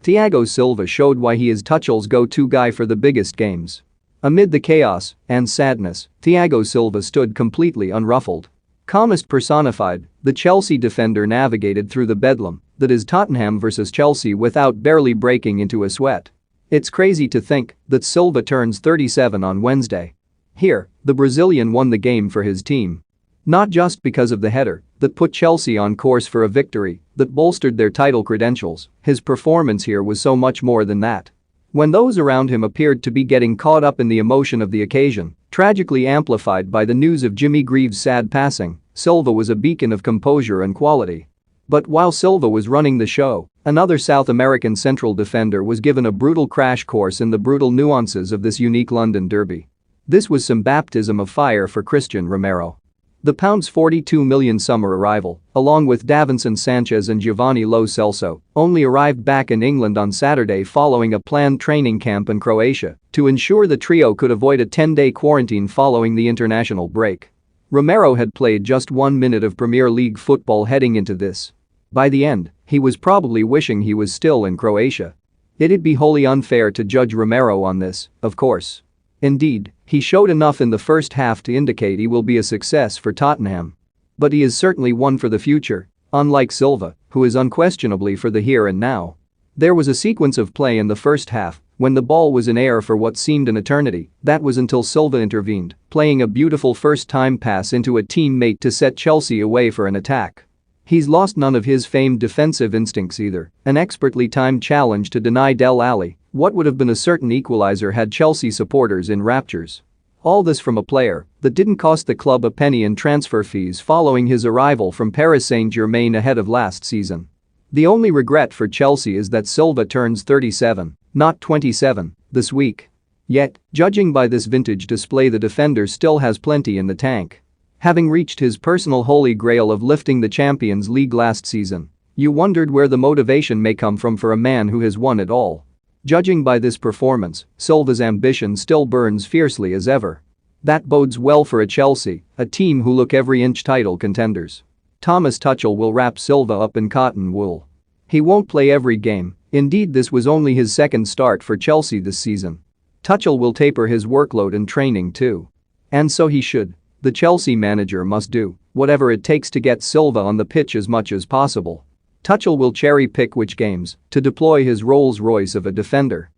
Thiago Silva showed why he is Tuchel's go-to guy for the biggest games. Amid the chaos and sadness, Thiago Silva stood completely unruffled. Calmest personified, the Chelsea defender navigated through the bedlam that is Tottenham versus Chelsea without barely breaking into a sweat. It's crazy to think that Silva turns 37 on Wednesday. Here, the Brazilian won the game for his team. Not just because of the header that put Chelsea on course for a victory that bolstered their title credentials, his performance here was so much more than that. When those around him appeared to be getting caught up in the emotion of the occasion, tragically amplified by the news of Jimmy Greaves' sad passing, Silva was a beacon of composure and quality. But while Silva was running the show, another South American central defender was given a brutal crash course in the brutal nuances of this unique London derby. This was some baptism of fire for Christian Romero. The £42 million summer arrival, along with Davinson Sanchez and Giovanni Lo Celso, only arrived back in England on Saturday following a planned training camp in Croatia to ensure the trio could avoid a 10-day quarantine following the international break. Romero had played just 1 minute of Premier League football heading into this. By the end, he was probably wishing he was still in Croatia. It'd be wholly unfair to judge Romero on this, of course. Indeed, he showed enough in the first half to indicate he will be a success for Tottenham. But he is certainly one for the future, unlike Silva, who is unquestionably for the here and now. There was a sequence of play in the first half when the ball was in air for what seemed an eternity. That was until Silva intervened, playing a beautiful first-time pass into a teammate to set Chelsea away for an attack. He's lost none of his famed defensive instincts either, an expertly timed challenge to deny Dele Alli what would have been a certain equalizer had Chelsea supporters in raptures. All this from a player that didn't cost the club a penny in transfer fees following his arrival from Paris Saint-Germain ahead of last season. The only regret for Chelsea is that Silva turns 37, not 27, this week. Yet, judging by this vintage display, the defender still has plenty in the tank. Having reached his personal holy grail of lifting the Champions League last season, you wondered where the motivation may come from for a man who has won it all. Judging by this performance, Silva's ambition still burns fiercely as ever. That bodes well for a Chelsea, a team who look every inch title contenders. Thomas Tuchel will wrap Silva up in cotton wool. He won't play every game, indeed this was only his second start for Chelsea this season. Tuchel will taper his workload in training too. And so he should. The Chelsea manager must do whatever it takes to get Silva on the pitch as much as possible. Tuchel will cherry-pick which games to deploy his Rolls-Royce of a defender.